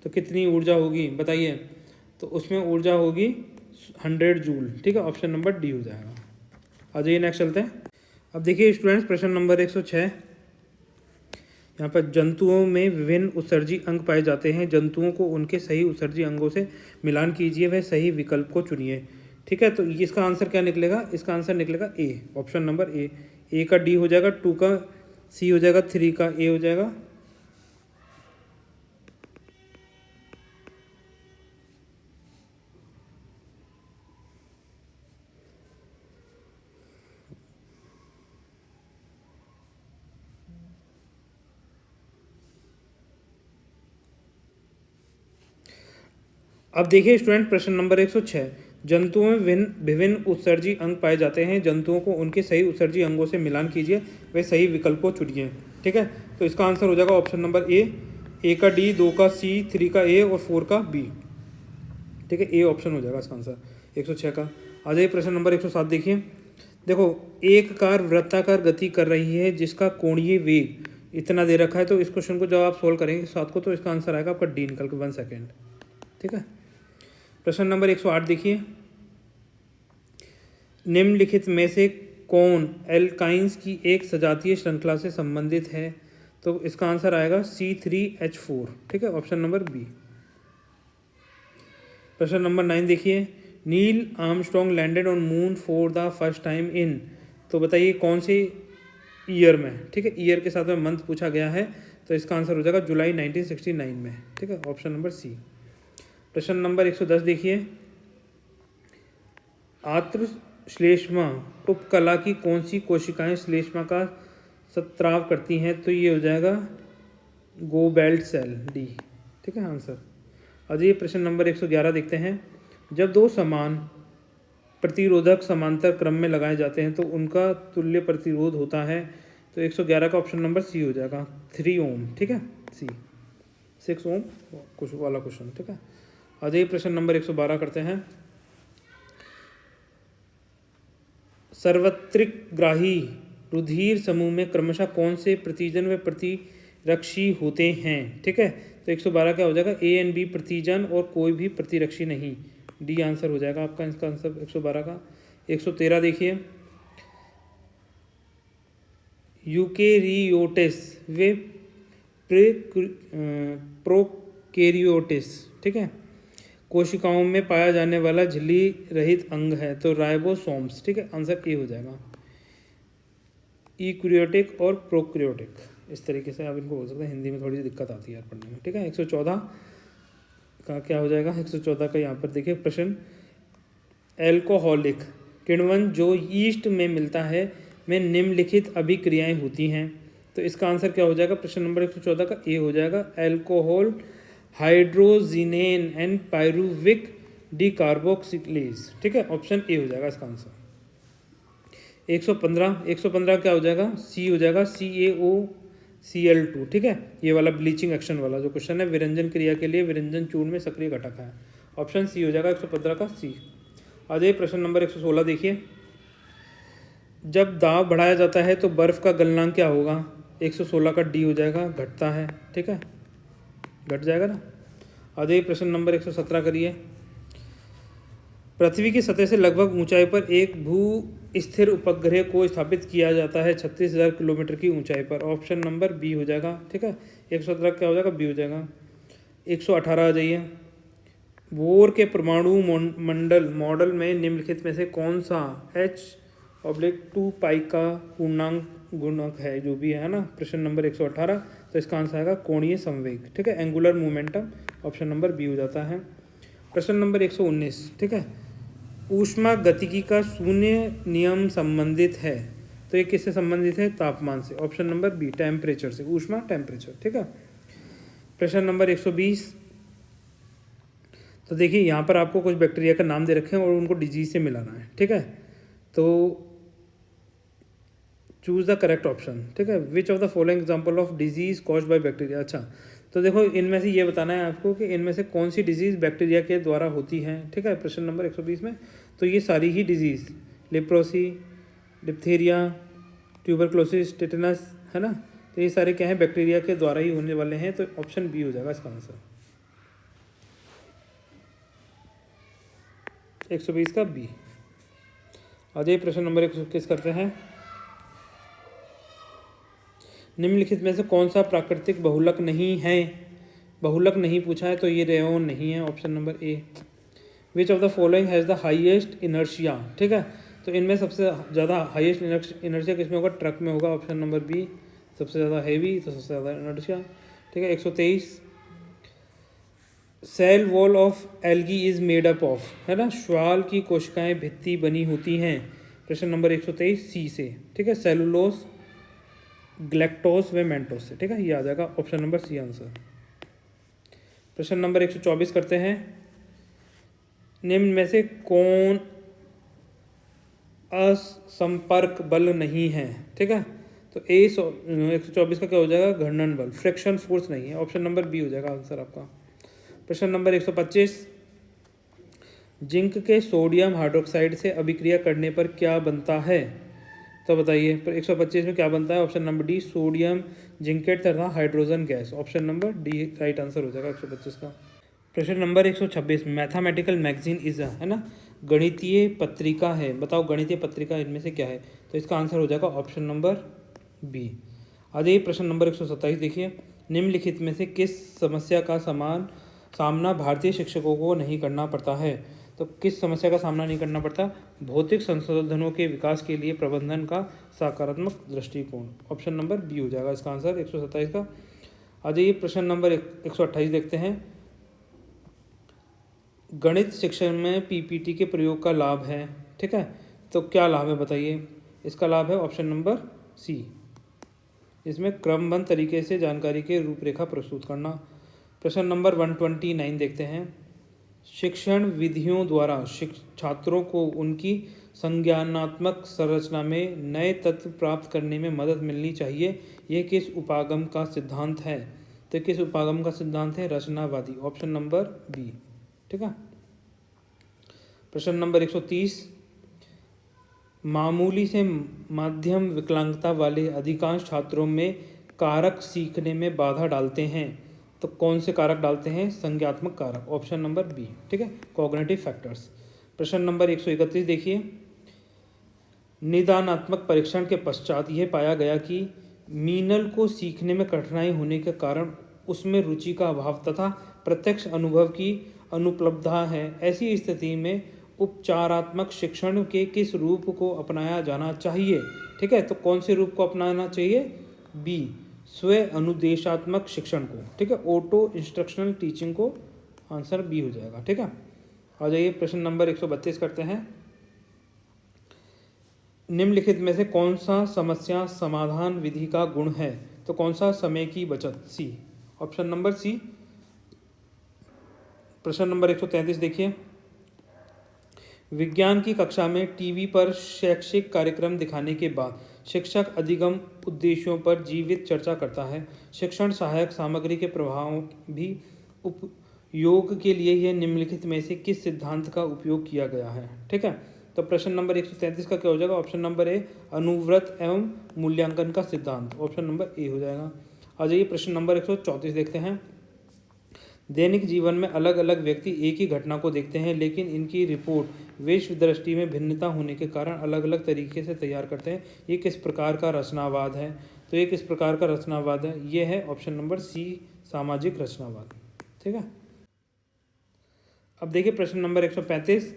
तो कितनी ऊर्जा होगी बताइए। तो उसमें ऊर्जा होगी 100 जूल। ठीक है, ऑप्शन नंबर डी हो जाएगा। आ जाइए नेक्स्ट चलते हैं। अब देखिए स्टूडेंट्स प्रश्न नंबर 106, यहाँ पर जंतुओं में विभिन्न उत्सर्जी अंग पाए जाते हैं, जंतुओं को उनके सही उत्सर्जी अंगों से मिलान कीजिए, वह सही विकल्प को चुनिए। ठीक है, तो इसका आंसर क्या निकलेगा, इसका आंसर निकलेगा ए, ऑप्शन नंबर ए। ए का डी हो जाएगा, 2 का सी हो जाएगा, 3 का ए हो जाएगा। अब देखिए स्टूडेंट प्रश्न नंबर 106, जंतुओं में विभिन्न उत्सर्जी अंग पाए जाते हैं, जंतुओं को उनके सही उत्सर्जी अंगों से मिलान कीजिए, वे सही विकल्प को चुनिए। ठीक है, तो इसका आंसर हो जाएगा ऑप्शन नंबर ए का डी, 2 का सी, 3 का ए और 4 का बी। ठीक है, ए ऑप्शन हो जाएगा इसका आंसर 106 का। आ जाइए प्रश्न नंबर 107 देखिए, देखो एक कार वृत्ताकार गति कर रही है जिसका कोणीय वेग इतना दे रखा है, तो इस क्वेश्चन को जब आप सोल्व करेंगे 7 को तो इसका आंसर आएगा आपका डी निकल के 1 सेकेंड। ठीक है, प्रश्न नंबर 108 देखिए, निम्नलिखित में से कौन एल्काइंस की एक सजातीय श्रृंखला से संबंधित है। तो इसका आंसर आएगा C3H4। ठीक है, ऑप्शन नंबर बी। प्रश्न नंबर 9 देखिए, Neil Armstrong landed on moon for the first time in. तो बताइए कौन से ईयर में। ठीक है, ईयर के साथ में मंथ पूछा गया है, तो इसका आंसर हो जाएगा जुलाई 1969 में। ठीक है, ऑप्शन नंबर सी। प्रश्न नंबर 110 देखिए, आत्र श्लेष्मा उपकला की कौन सी कोशिकाएं श्लेष्मा का स्त्राव करती हैं। तो ये हो जाएगा गोबेल्ट सेल, डी। ठीक है आंसर। अब ये प्रश्न नंबर 111 देखते हैं, जब 2 समान प्रतिरोधक समांतर क्रम में लगाए जाते हैं तो उनका तुल्य प्रतिरोध होता है। तो 111 का ऑप्शन नंबर सी हो जाएगा, 3 ओम। ठीक है, सी 6 ओम कुछ वाला क्वेश्चन। ठीक है, आज ये प्रश्न नंबर 112 करते हैं, सार्वत्रिक ग्राही रुधिर समूह में क्रमशः कौन से प्रतिजन व प्रतिरक्षी होते हैं। ठीक है, तो 112 क्या हो जाएगा, ए एंड बी प्रतिजन और कोई भी प्रतिरक्षी नहीं, डी आंसर हो जाएगा आपका इसका आंसर 112 का। 113 देखिए, यूकेरियोटिस वे प्रोकैरियोटिस। ठीक है, कोशिकाओं में पाया जाने वाला झिल्ली रहित अंग है, तो राइबोसोम्स। ठीक है, आंसर ए हो जाएगा। यूकैरियोटिक और प्रोकैरियोटिक, इस तरीके से आप इनको बोल सकते हैं, हिंदी में थोड़ी सी दिक्कत आती है यार पढ़ने में। ठीक है, 114 का क्या हो जाएगा, 114 का यहाँ पर देखिए प्रश्न, एल्कोहलिक किण्वन जो यीस्ट में मिलता है में निम्नलिखित अभिक्रियाएं होती हैं। तो इसका आंसर क्या हो जाएगा, प्रश्न नंबर 114 का ए हो जाएगा, एल्कोहल हाइड्रोजिनेन एंड पायरुविक डिकार्बोक्सिलेज। ठीक है, ऑप्शन ए हो जाएगा इसका आंसर। 115 क्या हो जाएगा, सी हो जाएगा, CaOCl2। ठीक है, ये वाला ब्लीचिंग एक्शन वाला जो क्वेश्चन है, विरंजन क्रिया के लिए विरंजन चूर्ण में सक्रिय घटक है, ऑप्शन सी हो जाएगा 115 का सी। आ जाइए प्रश्न नंबर 116 देखिए, जब दाब बढ़ाया जाता है तो बर्फ का गलनांक क्या होगा। 116 का डी हो जाएगा, घटता है। ठीक है, घट जाएगा ना। आ जाइए प्रश्न नंबर 117 करिए, पृथ्वी की सतह से लगभग ऊंचाई पर एक भू स्थिर उपग्रह को स्थापित किया जाता है 36,000 किलोमीटर की ऊंचाई पर। ऑप्शन नंबर बी हो जाएगा। ठीक है, 117 क्या हो जाएगा, बी हो जाएगा। 118 आ जाइए। बोर के परमाणु मंडल मॉडल में निम्नलिखित में से कौन सा H/2 पाई का पूर्णांक गुणक है, जो भी है ना। प्रश्न नंबर 118, तो इसका आंसर आएगा कोणीय संवेग। ठीक है, angular momentum, option number B हो जाता है। प्रश्न नंबर 119, ठीक है, ऊष्मा गतिकी का शून्य नियम संबंधित है, तो ये किससे संबंधित है, तापमान से। ऑप्शन नंबर बी, टेम्परेचर से, ऊष्मा टेम्परेचर। ठीक है। प्रश्न नंबर 120, तो देखिए यहाँ पर आपको कुछ बैक्टीरिया का नाम दे रखे हैं और उनको डिजीज से मिलाना है। ठीक है, तो चूज द करेक्ट ऑप्शन। ठीक है, which of the following example of disease caused by bacteria. अच्छा, तो देखो इनमें से ये बताना है आपको कि इनमें से कौन सी डिजीज़ बैक्टीरिया के द्वारा होती है। ठीक है, प्रश्न नंबर 120 में तो ये सारी ही disease, leprosy, diphtheria, tuberculosis, tetanus, है ना, तो ये सारे क्या हैं, बैक्टीरिया के द्वारा ही होने वाले हैं। तो ऑप्शन बी हो जाएगा इसका आंसर, 120 का बी। आ जाइए प्रश्न नंबर 121 करते हैं। निम्नलिखित में से कौन सा प्राकृतिक बहुलक नहीं है, बहुलक नहीं पूछा है, तो ये रेओन नहीं है। Option number A. Which of the following has the highest inertia. ठीक है, तो इनमें सबसे ज़्यादा हाईएस्ट इनर्शिया किसमें होगा, ट्रक में होगा। ऑप्शन नंबर बी, सबसे ज़्यादा हैवी तो सबसे ज़्यादा इनर्शिया। ठीक है, 123, cell wall of algae is made up of, है ना, श्वाल की कोशिकाएं भित्ति बनी होती हैं। प्रश्न नंबर 123 सी से। ठीक है, सेलुलोस, ग्लैक्टोस व मेंटोस से। ठीक है, ये आ जाएगा ऑप्शन नंबर सी आंसर। प्रश्न नंबर 124 करते हैं। निम्न में से कौन असंपर्क बल नहीं है। ठीक है, तो ए 124 का क्या हो जाएगा, घर्षण बल, फ्रिक्शन फोर्स नहीं है। ऑप्शन नंबर बी हो जाएगा आंसर आपका। प्रश्न नंबर 125, जिंक के सोडियम हाइड्रोक्साइड से अभिक्रिया करने पर क्या बनता है, तो बताइए। पर 125 में क्या बनता है, option number D, sodium zincate तथा hydrogen gas. Option number D right answer हो जाएगा 125 का। प्रश्न नंबर 126, मैथमेटिकल मैगजीन इज, है ना, गणितीय पत्रिका है, बताओ गणितीय पत्रिका इनमें से क्या है, तो इसका आंसर हो जाएगा ऑप्शन नंबर बी। आ जाइए प्रश्न नंबर 127, देखिए, निम्नलिखित में से किस समस्या का सामना भारतीय शिक्षकों को नहीं करना पड़ता है, तो किस समस्या का सामना नहीं करना पड़ता, भौतिक संसाधनों के विकास के लिए प्रबंधन का सकारात्मक दृष्टिकोण। ऑप्शन नंबर बी हो जाएगा इसका आंसर 127 का। आ जाइए प्रश्न नंबर 128 देखते हैं। गणित शिक्षण में पीपीटी के प्रयोग का लाभ है। ठीक है, तो क्या लाभ है बताइए। इसका लाभ है ऑप्शन नंबर सी, इसमें क्रमबद्ध तरीके से जानकारी के रूपरेखा प्रस्तुत करना। प्रश्न नंबर 129 देखते हैं। शिक्षण विधियों द्वारा छात्रों को उनकी संज्ञानात्मक संरचना में नए तत्व प्राप्त करने में मदद मिलनी चाहिए, यह किस उपागम का सिद्धांत है, तो किस उपागम का सिद्धांत है, रचनावादी। Option number B. ठीक है, प्रश्न नंबर 130, मामूली से मध्यम विकलांगता वाले अधिकांश छात्रों में कारक सीखने में बाधा डालते हैं, तो कौन से कारक डालते हैं, संज्ञात्मक कारक। Option number B. ठीक है, कॉग्निटिव फैक्टर्स। प्रश्न नंबर 131 देखिए, निदानात्मक परीक्षण के पश्चात यह पाया गया कि मीनल को सीखने में कठिनाई होने के कारण उसमें रुचि का अभाव तथा प्रत्यक्ष अनुभव की अनुपलब्धता है। ऐसी स्थिति में उपचारात्मक शिक्षण के किस रूप को अपनाया जाना चाहिए। ठीक है, तो कौन से रूप को अपनाना चाहिए, बी, स्व अनुदेशात्मक शिक्षण को। ठीक है, ऑटो इंस्ट्रक्शनल टीचिंग को, आंसर बी हो जाएगा। ठीक है, आ जाइए प्रश्न नंबर 132 करते हैं। निम्नलिखित में से कौन सा समस्या समाधान विधि का गुण है, तो कौन सा, समय की बचत, सी। ऑप्शन नंबर सी। प्रश्न नंबर 133 देखिए, विज्ञान की कक्षा में टीवी पर शैक्षिक कार्यक्रम दिखाने के बाद शिक्षक अधिगम उद्देश्यों पर जीवित चर्चा करता है। शिक्षण सहायक सामग्री के प्रभाव भी उपयोग के लिए यह निम्नलिखित में से किस सिद्धांत का उपयोग किया गया है। ठीक है, तो प्रश्न नंबर 133 का क्या हो जाएगा, ऑप्शन नंबर ए, अनुव्रत एवं मूल्यांकन का सिद्धांत। ऑप्शन नंबर ए हो जाएगा। आ जाइए प्रश्न नंबर 134 देखते हैं। दैनिक जीवन में अलग अलग व्यक्ति एक ही घटना को देखते हैं, लेकिन इनकी रिपोर्ट विश्व दृष्टि में भिन्नता होने के कारण अलग अलग तरीके से तैयार करते हैं। ये किस प्रकार का रचनावाद है? तो ये किस प्रकार का रचनावाद है? ये है ऑप्शन नंबर सी, सामाजिक रचनावाद। ठीक है। अब देखिए प्रश्न नंबर 135,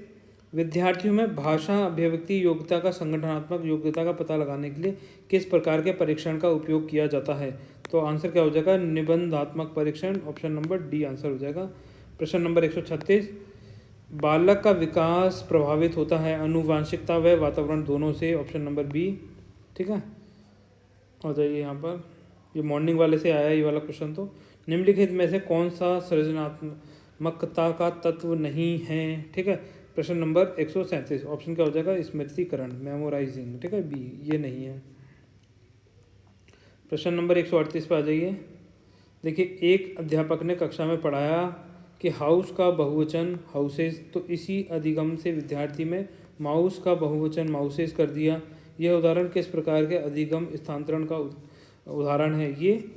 विद्यार्थियों में भाषा अभिव्यक्ति योग्यता का संगठनात्मक योग्यता का पता लगाने के लिए किस प्रकार के परीक्षण का उपयोग किया जाता है? तो आंसर क्या हो जाएगा? निबंधात्मक परीक्षण, ऑप्शन नंबर डी आंसर हो जाएगा। प्रश्न नंबर 136, बालक का विकास प्रभावित होता है आनुवांशिकता व वातावरण दोनों से, ऑप्शन नंबर बी। ठीक है, हो जाइए यहाँ पर, ये मॉर्निंग वाले से आया ये वाला क्वेश्चन। तो निम्नलिखित में से कौन सा सृजनात्मकता का तत्व नहीं है? ठीक है, प्रश्न नंबर 137, ऑप्शन क्या हो जाएगा? स्मृतिकरण, मेमोराइजिंग। ठीक है, बी, ये नहीं है। प्रश्न नंबर 138 पे आ जाइए। देखिए, एक अध्यापक ने कक्षा में पढ़ाया कि हाउस का बहुवचन हाउसेस, तो इसी अधिगम से विद्यार्थी में माउस का बहुवचन माउसेस कर दिया। यह उदाहरण किस प्रकार के अधिगम स्थानांतरण का उदाहरण है? ये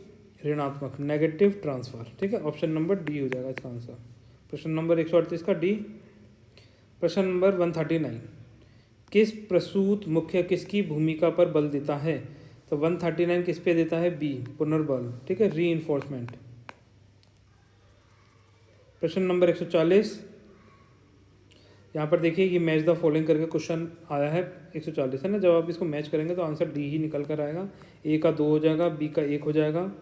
ऋणात्मक, नेगेटिव ट्रांसफर। ठीक है, ऑप्शन नंबर डी हो जाएगा इसका आंसर। प्रश्न नंबर 138 का डी। प्रश्न नंबर 139, किस प्रसूत मुख्य किसकी भूमिका पर बल देता है? तो 139 किस पे देता है? बी, पुनर्बल। ठीक है, री इन्फोर्समेंट। प्रश्न नंबर 140, यहाँ पर देखिए ये मैच द फॉलोइंग करके क्वेश्चन आया है 140 है ना। जब आप इसको मैच करेंगे तो आंसर डी ही निकल कर आएगा। ए का 2 हो जाएगा, बी का 1 हो जाएगा,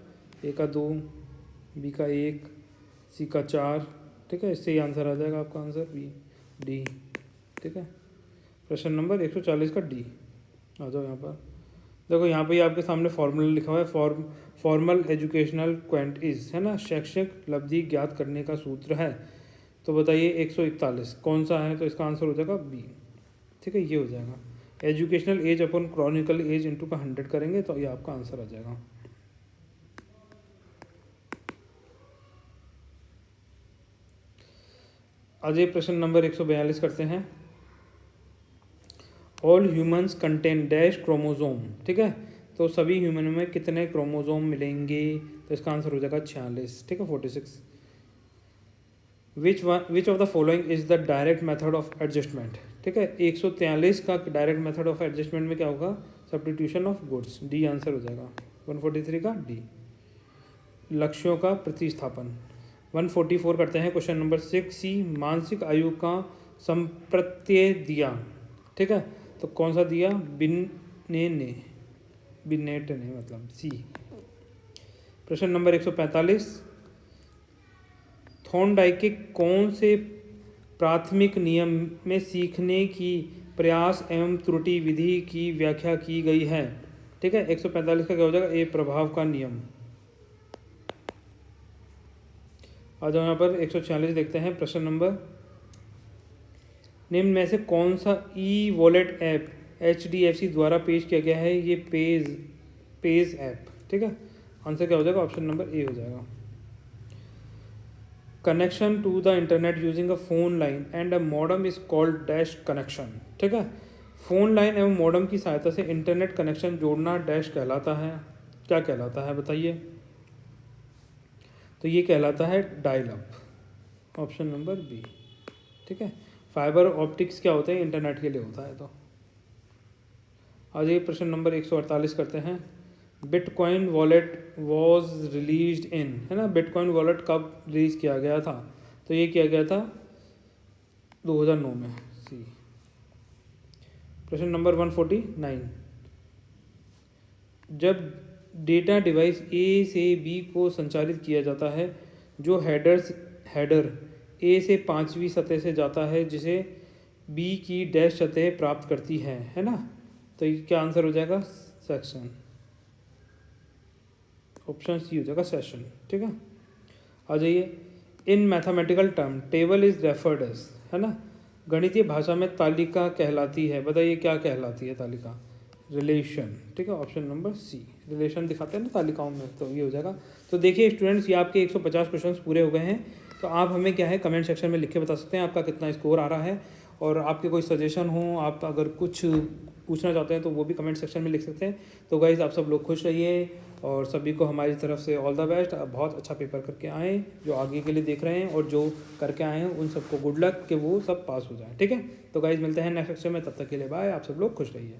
ए का 2, बी का 1, सी का 4। ठीक है, इससे ही आंसर आ जाएगा आपका आंसर बी, डी। ठीक है, प्रश्न नंबर 140 का डी। आ जाओ यहाँ पर, देखो यहाँ पे आपके सामने फॉर्मूला लिखा हुआ है, फॉर्मल एजुकेशनल क्वांट इज, है ना, शैक्षिक उपलब्धि ज्ञात करने का सूत्र है। तो बताइए 141 कौन सा है? तो इसका आंसर हो जाएगा बी। ठीक है, ये हो जाएगा एजुकेशनल एज अपन क्रॉनिकल एज इंटू का 100 करेंगे तो ये आपका आंसर आ जाएगा। आज ये प्रश्न नंबर 142 करते हैं। All humans contain dash chromosome. ठीक है, तो सभी ह्यूमन में कितने क्रोमोजोम मिलेंगे? तो इसका आंसर हो जाएगा 46। ठीक है, 46। Which of the following is the direct method of adjustment? ठीक है, 143 का डायरेक्ट मेथड ऑफ एडजस्टमेंट में क्या होगा? Substitution of goods, D answer हो जाएगा। 143 का डी, लक्ष्यों का प्रतिस्थापन। 144 करते हैं क्वेश्चन नंबर 6 सी, मानसिक आयु का संप्रत्यय दिया। ठीक है, तो कौन सा दिया? बिनेट ने मतलब सी। प्रश्न नंबर 145, थॉर्नडाइक के कौन से प्राथमिक नियम में सीखने की प्रयास एवं त्रुटि विधि की व्याख्या की गई है? ठीक है, 145 का क्या हो जाएगा? ए, प्रभाव का नियम। आ जाओ यहाँ पर 146 देखते हैं। प्रश्न नंबर, निम्न में से कौन सा ई वॉलेट ऐप HDFC द्वारा पेश किया गया है? ये पेज ऐप। ठीक है, आंसर क्या हो जाएगा? ऑप्शन नंबर ए हो जाएगा। Connection to the internet using a phone line and a modem is called dash connection. ठीक है, फोन लाइन एवं मॉडम की सहायता से इंटरनेट कनेक्शन जोड़ना डैश कहलाता है। क्या कहलाता है बताइए? तो ये कहलाता है dial up, option number B. ठीक है, फाइबर ऑप्टिक्स क्या होते हैं? इंटरनेट के लिए होता है। तो आज ये प्रश्न नंबर 148 करते हैं। Bitcoin wallet was released in, है ना, बिटकॉइन वॉलेट कब रिलीज किया गया था? तो ये किया गया था 2009 में, सी। प्रश्न नंबर 149, जब डेटा डिवाइस ए से बी को संचालित किया जाता है, जो हेडर ए से 5वीं सतह से जाता है, जिसे बी की डैश सतह प्राप्त करती है ना, तो ये क्या आंसर हो जाएगा? सेक्शन, ऑप्शन सी हो जाएगा, सेशन। ठीक है, आ जाइए। In mathematical term table is referred as, है ना, गणितीय भाषा में तालिका कहलाती है। बताइए क्या कहलाती है तालिका? रिलेशन। ठीक है, ऑप्शन नंबर सी, रिलेशन दिखाते हैं ना तालिकाओं में, तो ये हो जाएगा। तो देखिए स्टूडेंट्स, ये आपके 150 क्वेश्चंस पूरे हो गए हैं। तो आप हमें क्या है कमेंट सेक्शन में लिख के बता सकते हैं आपका कितना स्कोर आ रहा है, और आपके कोई सजेशन हो, आप अगर कुछ पूछना चाहते हैं तो वो भी कमेंट सेक्शन में लिख सकते हैं। तो गाइज़, आप सब लोग खुश रहिए, और सभी को हमारी तरफ से ऑल द बेस्ट। आप बहुत अच्छा पेपर करके आएँ, जो आगे के लिए देख रहे हैं और जो करके आए हैं उन सबको गुड लक कि वो सब पास हो जाए। ठीक है, तो गाइज मिलते हैं नेक्स्ट लेक्चर में, तब तक के लिए बाय। आप सब लोग खुश रहिए।